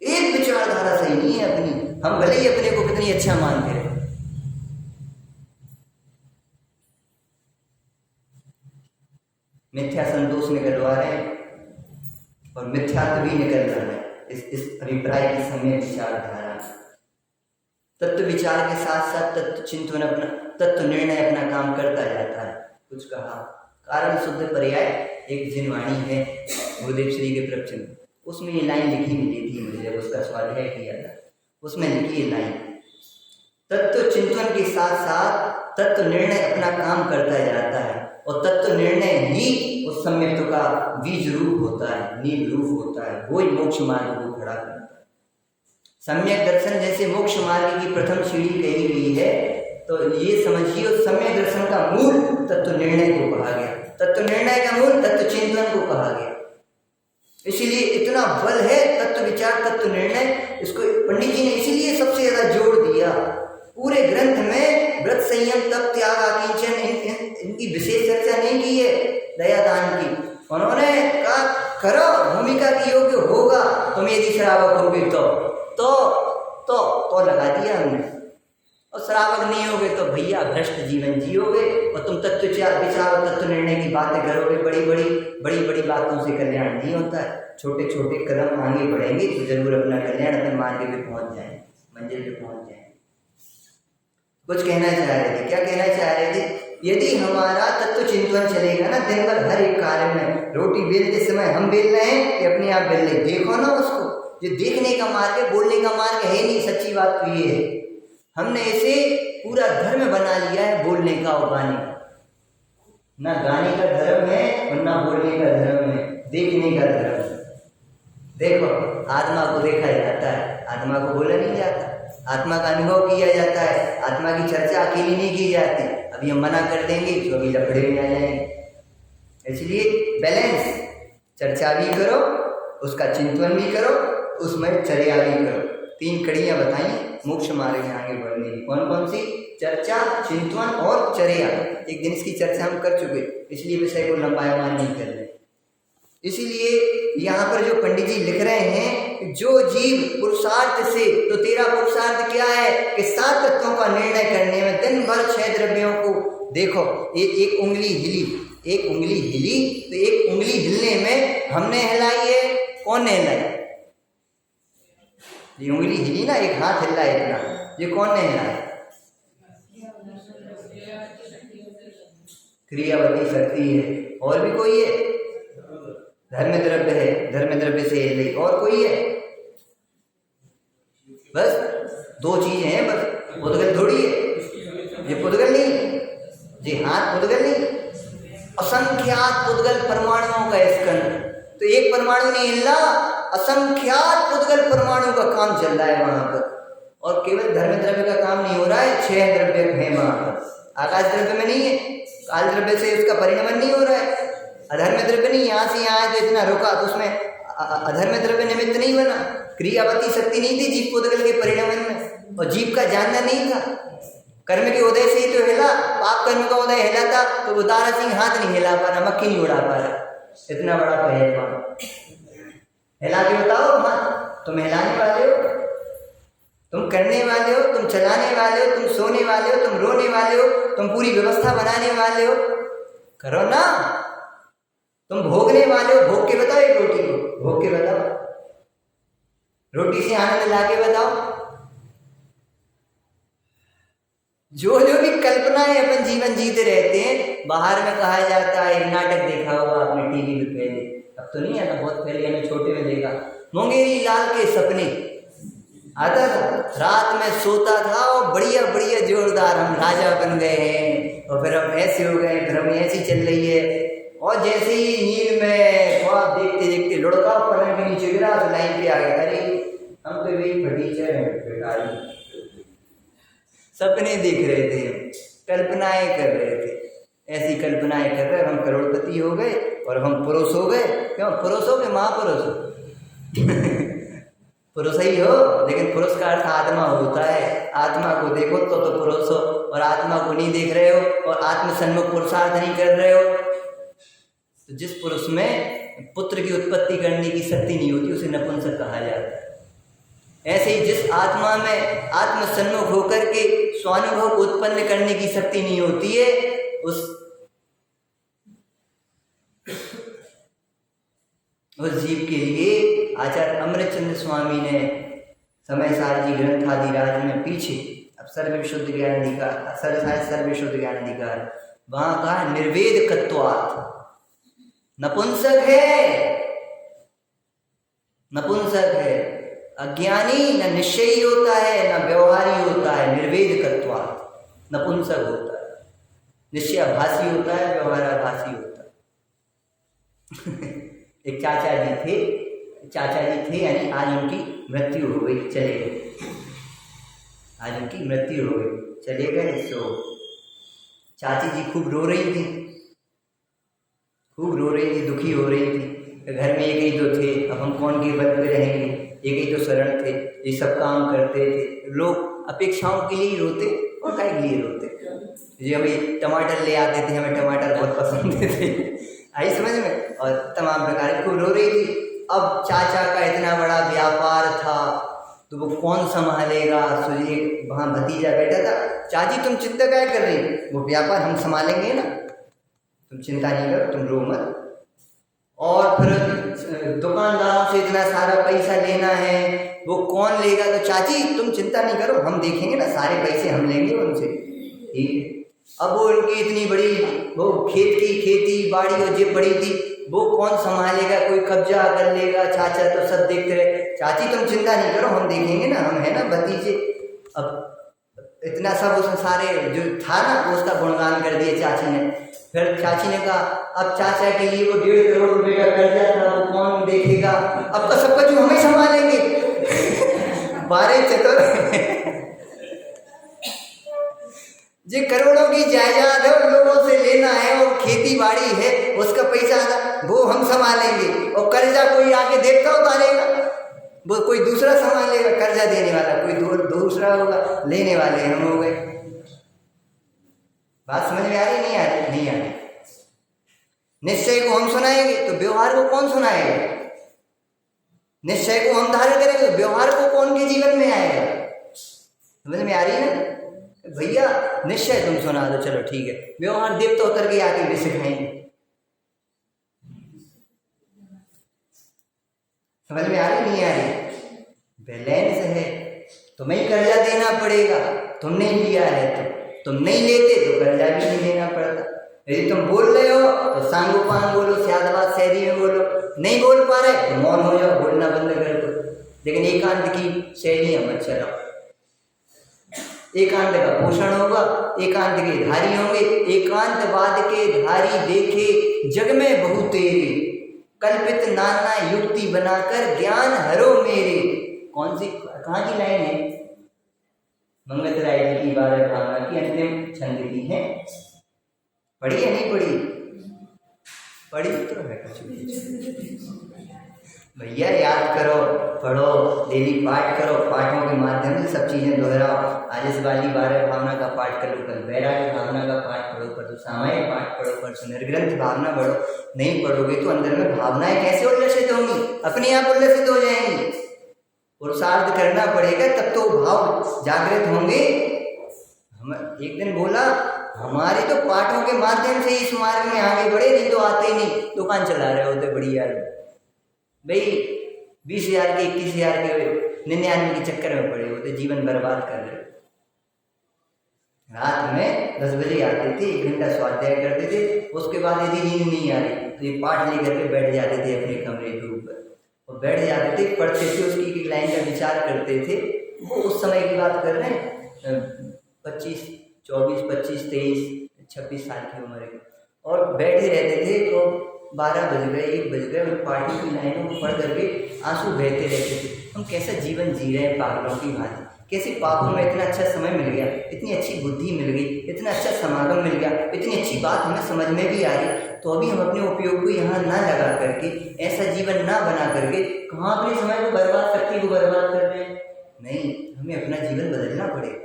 एक विचारधारा सही नहीं है अपनी, हम भले ही अपने को कितनी अच्छा मानते रहे। मिथ्या संतोष निकलवा रहे हैं और मिथ्यात्व भी निकल रहा है इस अभिप्राय की समय विचारधारा। तत्व विचार के साथ साथ तत्व चिंतन अपना तत्व निर्णय अपना काम करता जाता है। कुछ कहा कारण शुद्ध पर्याय एक जिनवाणी है गुरुदेव श्री के प्रवचन, उसमें ये लाइन लिखी मिली थी मुझे जब उसका स्वाध्याय किया था। उसमें लिखी ये लाइन, तत्व चिंतन के साथ साथ तत्व निर्णय अपना काम करता जाता है और तत्व निर्णय ही उस सम्यक्त्व का बीज रूप होता है, नींव रूप होता है, वो ही मोक्ष मार्ग को खड़ा करता है। सम्यक दर्शन जैसे मोक्ष मार्ग की प्रथम सीढ़ी कही हुई है, तो ये समझिए उस सम्यक दर्शन का मूल तत्व निर्णय को कहा गया, तत्व निर्णय का मूल तत्व चिंतन को कहा गया। इसीलिए इतना बल है तत्व विचार तत्व निर्णय, इसको पंडित जी ने इसीलिए सबसे ज्यादा जोड़ दिया। पूरे ग्रंथ में व्रत संयम तप त्याग आकिंचन इनकी विशेष चर्चा नहीं की है, दयादान की। उन्होंने कहा करो भूमिका की योग्य होगा तुम यदि श्रावक होगे तो लगा दिया हमने, और श्रावक नहीं होगे तो भैया भ्रष्ट जीवन जियोगे और तुम तत्व विचार और तत्व निर्णय की बातें करोगे। बड़ी बातों से कल्याण नहीं होता है, छोटे छोटे कदम आगे बढ़ेंगे तो जरूर अपना कल्याण अपने मार्ग पे पहुंच जाए, मंजिल पे पहुंच जाए। कुछ कहना चाह रहे थे, क्या कहना चाह रहे थे? यदि हमारा तत्व चिंतन चलेगा ना दिन भर हर एक कार्य में, रोटी बेलते समय हम बेल रहे हैं कि अपने आप बेल रहे, देखो ना उसको, जो देखने का मार्ग है, बोलने का मार्ग है नहीं। सच्ची बात तो ये है, हमने इसे पूरा धर्म बना लिया है, बोलने का और गाने का। ना गाने का धर्म है और ना बोलने का धर्म है, देखने का धर्म है। देखो आत्मा को देखा जाता है, आत्मा को बोला नहीं जाता, आत्मा का अनुभव किया जाता है, आत्मा की चर्चा अकेली नहीं की जाती। अभी हम मना कर देंगे तो अभी लफड़े में आ जाएंगे। इसलिए बैलेंस, चर्चा भी करो, उसका चिंतन भी करो, उसमें चर्या भी करो। 3 कड़ियाँ बताई मोक्ष मार्ग में आगे बढ़ने की। कौन कौन सी? चर्चा, चिंतन और चर्या। एक दिन इसकी चर्चा हम कर चुके, इसलिए विषय को लंबायमान नहीं कर रहे। इसीलिए यहाँ पर जो पंडित जी लिख रहे हैं, जो जीव पुरुषार्थ से, तो तेरा पुरुषार्थ क्या है कि 7 तत्वों का निर्णय करने में दिन भर 6 द्रव्यों को देखो। एक उंगली हिली तो एक उंगली हिलने में हमने हिलाई है, कौन ने हिलाई? ये उंगली हिली ना, एक हाथ हिला है इतना, ये कौन ने हिलाया? क्रियावती शक्ति है। और भी कोई है? धर्म द्रव्य है, धर्म द्रव्य से हिले। और कोई है? बस 2 चीजें हैं बस। पुद्गल थोड़ी है, ये पुद्गल नहीं, ये हाथ पुद्गल नहीं, असंख्यात पुद्गल परमाणुओं का स्कंद। तो एक परमाणु नहीं हिल रहा, असंख्यात पुद्गल परमाणु का काम चल रहा है वहां पर। और केवल धर्म द्रव्य का काम नहीं हो रहा है, 6 द्रव्य है वहां पर। आकाश द्रव्य में नहीं है, काल द्रव्य से उसका परिणमन नहीं हो रहा है। अधर्म द्रव्य नहीं, यहाँ से यहाँ तो इतना रुका, तो उसमें अधर्म द्रव्य निमित्त नहीं बना। क्रियावती शक्ति नहीं थी जीव पुद्गल के परिणमन में, और जीव का जानना नहीं था। कर्म के उदय से ही तो हिला, पाप कर्म का उदय हिला था, तो वो दारा सिंह हाथ नहीं हिला पा रहा, मक्खी नहीं उड़ा पा रहा, इतना बड़ा पहलवान। हिला के बताओ हाथ, तुम हिलाने वाले हो, तुम करने वाले हो, तुम चलाने वाले हो, तुम सोने वाले हो, तुम रोने वाले हो, तुम पूरी व्यवस्था बनाने वाले हो, करो ना। तुम भोगने वाले हो, भोग के बताओ एक रोटी को, भोग के बताओ, रोटी से आनंद ला के बताओ। जो भी कल्पनाएं अपन जीवन जीते रहते हैं, बाहर में कहा जाता है, एक नाटक देखा होगा आपने टीवी में पहले, अब तो नहीं आता, बहुत पहले हमें छोटे में देखा, मुंगेरी लाल के सपने आता था। रात में सोता था और बढ़िया जोरदार हम राजा बन गए हैं, और फिर हम ऐसे हो गए, फिर हम ऐसी चल रही है। और जैसे ही नींद में ख्वाब देखते देखते लुढ़का पलंग के नीचे गिरा, तो लाइन पे आ गया, अरे हम तो वही फटीचर हैं, बेकारी सपने देख रहे थे, कल्पनाएं कर रहे थे। ऐसी कल्पनाएं कर रहे, हम करोड़पति हो गए और हम पुरुष हो गए। क्यों पुरुष हो गए? महापुरुष हो पुरुष ही हो, लेकिन पुरुष का अर्थ आत्मा होता है। आत्मा को देखो तो पुरुष हो, और आत्मा को नहीं देख रहे हो और आत्मसन्मुख पुरुषार्थ नहीं कर रहे हो, तो जिस पुरुष में पुत्र की उत्पत्ति करने की शक्ति नहीं होती, उसे नपुंसक कहा जाता है। ऐसे ही जिस आत्मा में आत्मसन्मुख होकर के स्वानुभव उत्पन्न करने की शक्ति नहीं होती है, उस जीव के लिए आचार्य अमृतचंद्र स्वामी ने समय सारजी ग्रंथादिराज में पीछे, अब सर्व विशुद्ध ज्ञान अधिकार, सर्व विशुद्ध ज्ञान अधिकार, वहां कहा निर्वेद कत्वात्, नपुंसक है, नपुंसक है, अज्ञानी न निश्चयी होता है न व्यवहारी होता है, निर्वेद कत्वात्, नपुंसक होता है, निश्चयाभासी होता है, व्यवहाराभासी होता है। एक चाचा जी थे यानी आज उनकी मृत्यु हो गई, चले गए, आज उनकी मृत्यु हो गई, चले गए। तो चाची जी खूब रो रही थी, दुखी हो रही थी। घर में एक ही तो थे, अब हम कौन के बल पे रहेंगे, एक ही तो शरण थे, ये सब काम करते थे। लोग अपेक्षाओं के लिए रोते और काय के लिए रोते, ये हमें टमाटर ले आते थे, हमें टमाटर बहुत पसंद थे, आई समझ में, और तमाम प्रकार खूब रो रही थी। अब चाचा का इतना बड़ा व्यापार था तो वो कौन संभालेगा, सोचिए वहाँ भतीजा बैठा था, चाची तुम चिंता क्या कर रही, वो व्यापार हम संभालेंगे ना, तुम चिंता नहीं करो, तुम रो मत। और फिर दुकानदारों से इतना सारा पैसा लेना है, वो कौन लेगा, तो चाची तुम चिंता नहीं करो, हम देखेंगे ना, सारे पैसे हम लेंगे उनसे, ठीक है। अब वो उनकी इतनी बड़ी वो खेत की खेती बाड़ी वो जो बड़ी थी, वो कौन संभालेगा, कोई कब्जा कर लेगा, चाचा तो सब देखते रहे, चाची तुम चिंता नहीं करो, हम देखेंगे ना, हम है ना भतीजे। अब इतना सब उसमें सारे जो था ना उसका गुणगान कर दिया चाची ने। फिर चाची ने कहा अब चाचा के लिए वो 1.5 करोड़ रुपए का कर्जा था, वो कौन देखेगा, अब तो सब कुछ हमें संभालेंगे। 12 चतुर जो करोड़ों की जायदाद है उन लोगों से लेना है, और खेती बाड़ी है उसका पैसा वो हम संभालेंगे, और कर्जा कोई आके देवता उतारेगा, वो कोई दूसरा संभालेगा, कर्जा देने वाला कोई दूसरा होगा, लेने वाले हम हो गए। बात समझ में आ रही नहीं आ रही? नहीं आ रही। निश्चय को हम सुनाएंगे तो व्यवहार को कौन सुनाएगा, निश्चय को हम धारण करेंगे तो व्यवहार को कौन के जीवन में आएगा, समझ में आ रही है ना भैया। निश्चय तुम सुना दो, चलो ठीक है, व्यवहार देवता उतर के आके भी सिखाएंगे, समझ में आ रही नहीं आ रही? बैलेंस है, तुम्हें ही कर्जा देना पड़ेगा, तुमने लिया है तो तुम नहीं लेते तो कर्जा भी नहीं देना पड़ता। यदि तुम बोल रहे हो तो सांगोपांग बोलो, स्यादबाद शैली में बोलो, नहीं बोल पा रहे तो मौन हो जाओ, बोलना बंद कर दो, लेकिन एकांत की शैली मत चलाओ। एकांत का पोषण होगा, एकांत के धारी होंगे, एकांतवाद के धारी देखे जग में बहु तेरे, कल्पित नाना युक्ति बनाकर ज्ञान हरो मेरे। कौन सी कहाँ की लाइन है? मंगत राय जी की 12 भावना की अंतिम छंद की है, पढ़ी या नहीं पढ़ी? पढ़ी तो है कुछ भैया, याद करो, पढ़ो, डेली पाठ करो, पाठों के माध्यम से सब चीज़ें दोहराओ। आज इस वाली 12 भावना का पाठ करो, कल वैराग्य भावना का पाठ पढ़ो, परसों सामायिक पाठ पढ़ो, परसों निर्ग्रंथ भावना पढ़ो। नहीं पढ़ोगे तो अंदर में भावनाएं कैसे उल्लसित होंगी? अपने आप उल्लसित हो जाएंगी। पुरुषार्थ करना पड़ेगा तब तो भाव जागृत होंगे। हम एक दिन बोला हमारे तो पाठों के माध्यम से इस मार्ग में आगे बढ़े, नहीं तो आते ही नहीं, दुकान चला रहे होते बढ़िया भाई, 20,000 के 21,000 के 99 के चक्कर में पड़े होते, जीवन बर्बाद कर रहे। रात में 10 बजे आते थे, 1 घंटा स्वाध्याय करते थे, उसके बाद यदि नींद नहीं आ रही तो ये पाठ लेकर के बैठ जाते थे अपने कमरे के ऊपर, और बैठ जाते थे, पढ़ते थे, उसकी एक लाइन का विचार करते थे। वो उस समय की बात कर रहे हैं, 25, 24, 25, 23, 26 साल की उम्र के, और बैठे रहते थे तो 12 बज गए, 1 बज गए, और पार्टी की लाइनों को पढ़ करके आंसू बहते रहते थे। हम कैसा जीवन जी रहे हैं पागलों की भांति, कैसे पापों में इतना अच्छा समय मिल गया, इतनी अच्छी बुद्धि मिल गई, इतना अच्छा समागम मिल गया, इतनी अच्छी बात हमें समझ में भी आ रही, तो अभी हम अपने उपयोग को यहाँ ना लगा करके, ऐसा जीवन ना बना करके कहाँ अपने समय को बर्बाद, शक्ति को बर्बाद कर रहे हैं? नहीं, हमें अपना जीवन बदलना पड़ेगा।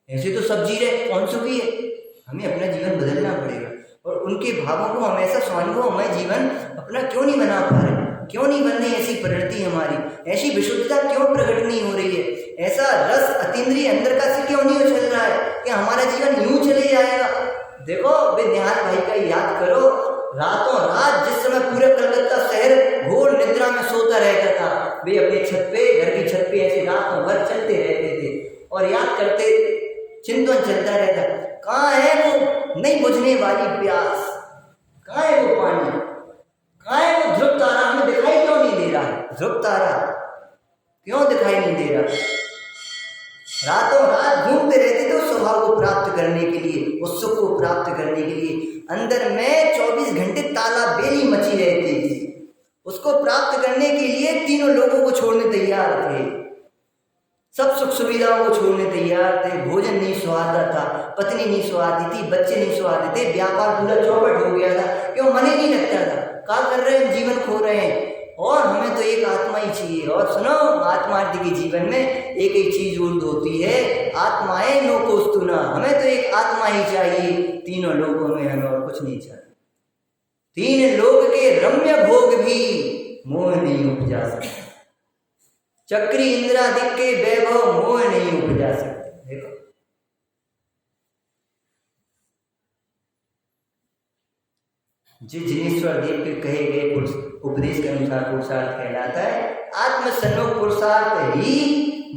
ऐसे तो सब जी रहे, कौन सुखी है? हमें अपना जीवन बदलना पड़ेगा, और उनके भावों को हमेशा स्वानुभवमय जीवन अपना क्यों नहीं बना पा रहे? क्यों नहीं बन रही ऐसी प्रवृत्ति हमारी? ऐसी विशुद्धता क्यों प्रकट नहीं हो रही है? ऐसा रस अतीन्द्रिय अंदर का से क्यों नहीं उछल रहा है कि हमारा जीवन यूं चले जाएगा? देखो वे निहाल भाई का याद करो, रातों रात जिस समय पूरा कलकत्ता शहर घोर निद्रा में सोता रहता था, वे अपने छत पे, घर की छत पे ऐसे रातों भर चलता रहता। कहाँ है वो नहीं बुझने वाली प्यास, कहाँ है वो पानी, कहाँ है वो ध्रुव तारा? हमें दिखाई क्यों नहीं दे रहा है? ध्रुव तारा क्यों दिखाई नहीं दे रहा? रातों रात घूमते रहते थे उस स्वभाव को प्राप्त करने के लिए, उस सुख को प्राप्त करने के लिए। अंदर में 24 घंटे ताला बेली मची रहती थी। उसको प्राप्त करने के लिए तीनों लोगों को छोड़ने तैयार थे, सब सुख सुविधाओं को छोड़ने तैयार थे। भोजन नहीं सुहाता था, पत्नी नहीं सुहाती थी, बच्चे नहीं सुहाते थे, व्यापार पूरा चौपट हो गया था। क्यों? मन ही नहीं लगता था। क्या कर रहे हैं? जीवन खो रहे हैं। और हमें तो एक आत्मा ही चाहिए। और सुनो, आत्मार्थी के जीवन में एक ही चीज उर्द होती है, आत्माएं नो कोस्तुना। हमें तो एक आत्मा ही चाहिए, तीनों लोगों में हमें और कुछ नहीं चाहिए। तीन लोग के रम्य भोग भी मोह नहीं उपजा सकते, चक्री इंद्रादिक के वैभव मोह नहीं उपजा सकते। देखो, जिनेश्वर देव के कहे गए उपदेश के अनुसार पुरुषार्थ कहलाता है। आत्म संयोग पुरुषार्थ ही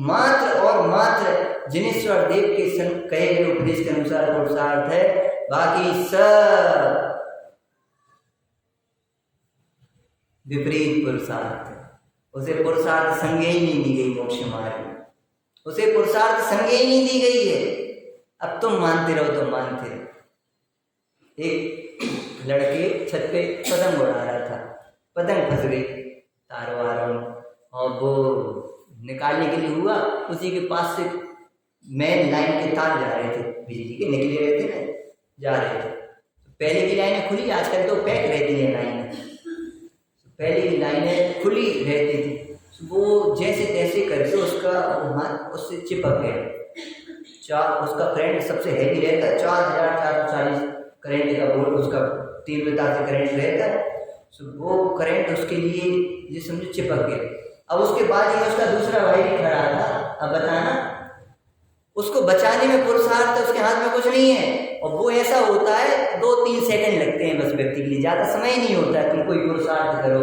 मात्र और मात्र जिनेश्वर देव के कहे गए उपदेश के अनुसार पुरुषार्थ है। बाकी सब विपरीत पुरुषार्थ है। उसे पुरुषार्थ संज्ञा ही नहीं दी गई मोक्ष मार्ग में, उसे पुरुषार्थ संज्ञा ही नहीं दी गई है। अब तुम मानते रहो तो मानते रहो। एक लड़के छत पे पतंग उड़ा रहा था, पतंग फंस गई तारों वारों में, और वो निकालने के लिए हुआ, उसी के पास से मेन लाइन के तार जा रहे थे, बिजली के निकले रहते ना, जा रहे थे। पहले की लाइनें खुली, आजकल तो पैक रहती है लाइनें, पहले की लाइनें खुली रहती थी। वो जैसे तैसे करके उसका हाथ उससे चिपक गया। उसका करंट सबसे हैवी रहता है, 4440 करंट का वोल्ट उसका तीव्रता से करंट रहता है। वो करंट उसके लिए ये समझो चिपक गया। अब उसके बाद ही उसका दूसरा भाई भी खड़ा था। अब बताना, उसको बचाने में पुरुषार्थ, उसके हाथ में कुछ नहीं है। और वो ऐसा होता है 2-3 सेकंड लगते हैं बस व्यक्ति के लिए, ज़्यादा समय ही नहीं होता है तुम कोई पुरुषार्थ करो।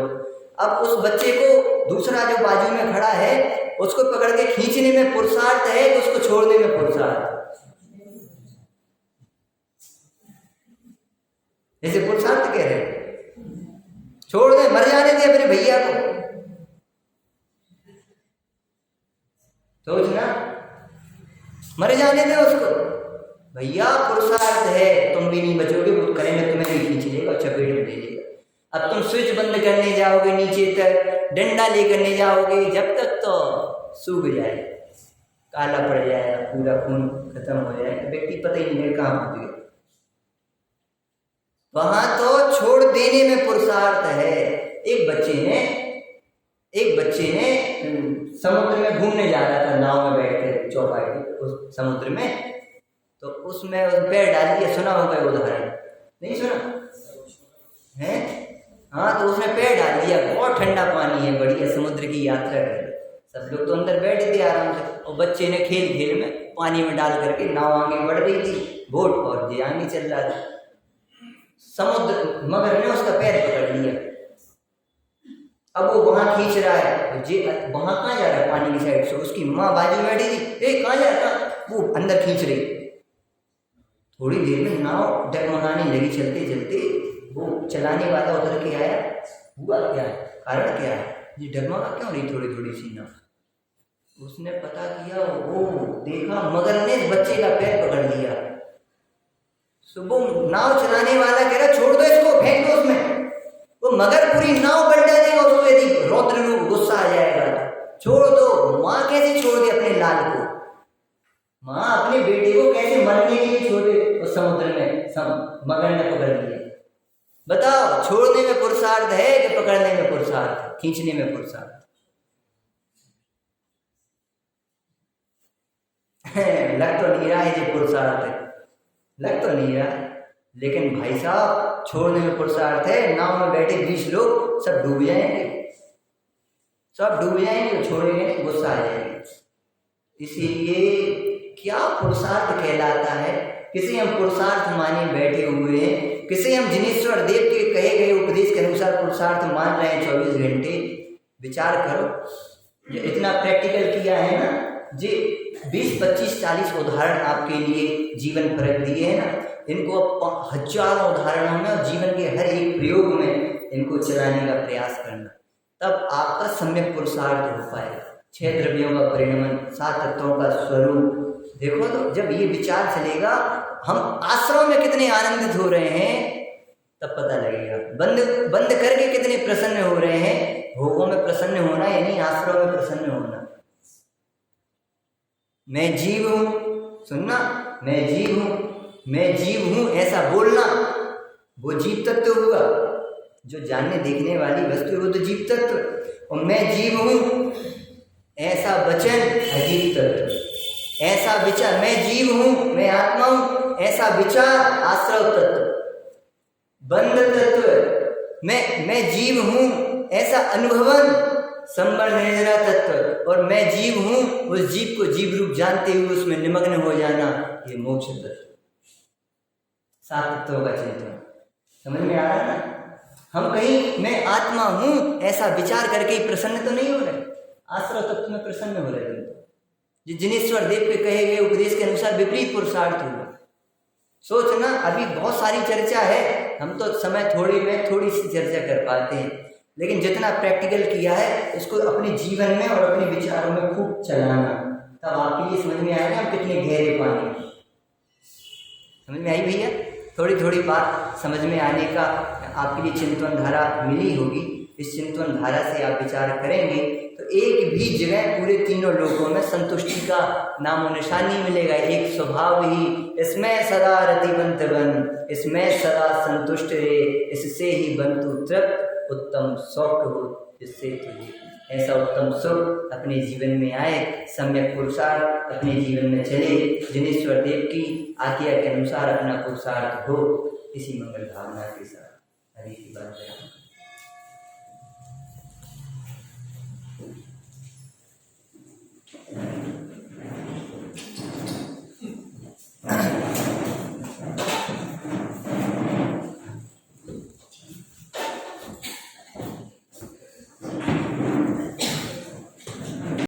अब उस बच्चे को दूसरा जो बाजू में खड़ा है उसको पकड़ के खींचने में पुरुषार्थ है, उसको छोड़ने में पुरुषार्थ। जैसे पुरुषार्थ कह रहे हैं छोड़ दे, मर जाने दे अपने भैया को। सोचना, मर जाने दे उसको। भैया पुरुषार्थ है, तुम भी नहीं बचोगे, वो करेंगे तुम्हें भी खींच लेगा, चपेट में ले लेगा। अब तुम स्विच बंद करने जाओगे नीचे तक, डंडा लेकर नहीं जाओगे, जब तक तो सूख जाए, काला पड़ जाएगा, पूरा खून खत्म हो जाएगा, व्यक्ति पता ही नहीं कहाँ पहुंच गया। वहां तो छोड़ देने में पुरुषार्थ है। एक बच्चे ने समुद्र में घूमने जा रहा था, नाव में बैठ कर चौपाई उस समुद्र में, तो उसमें पैर डाल दिया। सुना होगा उदाहरण, नहीं सुना है? हाँ, तो उसने पैर डाल दिया। बहुत ठंडा पानी है, बढ़िया समुद्र की यात्रा कर, सब लोग तो अंदर बैठे थे आराम से, और बच्चे ने खेल खेल में पानी में डाल करके नाव आगे बढ़ रही थी, बोट और ये आगे चल रहा था। समुद्र मगर ने उसका पैर पकड़ लिया। अब वो वहां खींच रहा है, वहां कहाँ जा रहा है? पानी की साइड से। उसकी माँ बाजू में बैठी थी, ए कहाँ जा रहा? वो अंदर खींच रही। थोड़ी देर में नाव डगमगाने लगी, चलते चलते वो चलाने वाला उधर के आया। हुआ क्या है, कारण क्या है, ये डगमगा क्यों रही थोड़ी थोड़ी सी नाव? उसने पता किया, वो देखा मगर ने बच्चे का पैर पकड़ लिया। सुबह नाव चलाने वाला कह रहा छोड़ दो इसको, फेंक दो उसमें। वो मगर पूरी नाव पलटा देगा उसको, यदि रौद्र में गुस्सा आ जाएगा तो। छोड़ दो। माँ कैसे छोड़ दे अपने लाल को? माँ अपने बेटे को कैसे मरने के लिए छोड़ दे उस समुद्र में? मगर ने पकड़ लिया। बताओ, छोड़ने में पुरुषार्थ है कि पकड़ने में पुरुषार्थ, खींचने में पुरुषार्थ? लग तो नहीं रहा है ये पुरुषार्थ है, लग तो नहीं रहा। लेकिन भाई साहब, छोड़ने में पुरुषार्थ है। नाव में बैठे 20 लोग सब डूब जाएंगे, सब डूब जाएंगे, छोड़ेंगे नहीं, गुस्सा आ जाएंगे। इसीलिए क्या पुरुषार्थ कहलाता है? किसे हम पुरुषार्थ माने बैठे हुए हैं, किसे हम जिनेश्वर देव के कहे गए उपदेश के अनुसार पुरुषार्थ मान रहे हैं 24 घंटे। विचार करो, ये इतना प्रैक्टिकल किया है ना जी। 20, 25, 40 उदाहरण आपके लिए जीवन परक दिए हैं ना, इनको आप हजारों उदाहरणों में और जीवन के हर एक प्रयोग में इनको चलाने का प्रयास करना, तब आपका सम्यक पुरुषार्थ हो पाएगा। 6 द्रव्यों का परिणमन, 7 तत्वों का स्वरूप, देखो तो जब ये विचार चलेगा हम आश्रम में कितने आनंदित हो रहे हैं तब पता लगेगा। बंद करके कितने प्रसन्न हो रहे हैं। भोगों में प्रसन्न होना यानी आश्रम में प्रसन्न होना। मैं जीव हूं, सुनना, मैं जीव हूं ऐसा बोलना, वो जीव तत्व हुआ। जो जानने देखने वाली वस्तु है वो तो जीव तत्व। और मैं जीव हूं ऐसा वचन अजीव तत्व। ऐसा विचार, मैं जीव हूं, मैं आत्मा हूं, ऐसा विचार आश्रव तत्व, बंध तत्व। मैं जीव हूं ऐसा अनुभवन संबंध निर्जरा तत्व। और मैं जीव हूं, उस जीव को जीव रूप जानते हुए उसमें निमग्न हो जाना, ये मोक्ष तत्व। 7 तत्वों का चिंतन समझ में आ रहा है ना। हम कहीं मैं आत्मा हूं ऐसा विचार करके ही प्रसन्न तो नहीं हो रहे, आश्रव तत्व में प्रसन्न हो रहे हैं। जिनेश्वर देव के कहे गए उपदेश के अनुसार विपरीत पुरुषार्थ हुआ। सोचना, अभी बहुत सारी चर्चा है, हम तो समय थोड़ी सी चर्चा कर पाते हैं, लेकिन जितना प्रैक्टिकल किया है उसको अपने जीवन में और अपने विचारों में खूब चलाना, तब आपके लिए समझ में आएगा हम कितने गहरे पानी। समझ में आई भैया? थोड़ी बात समझ में आने का आपके लिए चिंतन धारा मिली होगी। इस चिंतन धारा से आप विचार करेंगे तो एक भी जगह पूरे तीनों लोकों में संतुष्टि का नामो निशान नहीं मिलेगा। एक स्वभाव ही इसमें सदा रतिवंत बन, इसमें सदा संतुष्ट रहे, इससे ही बंतु तृप्त, उत्तम शौक हो जिससे तुझे। ऐसा उत्तम सुख अपने जीवन में आए, सम्यक पुरुषार्थ अपने जीवन में चले, जिनेश्वर देव की आज्ञा के अनुसार अपना पुरुषार्थ हो। इसी मंगल भावना के साथ हरि की बात।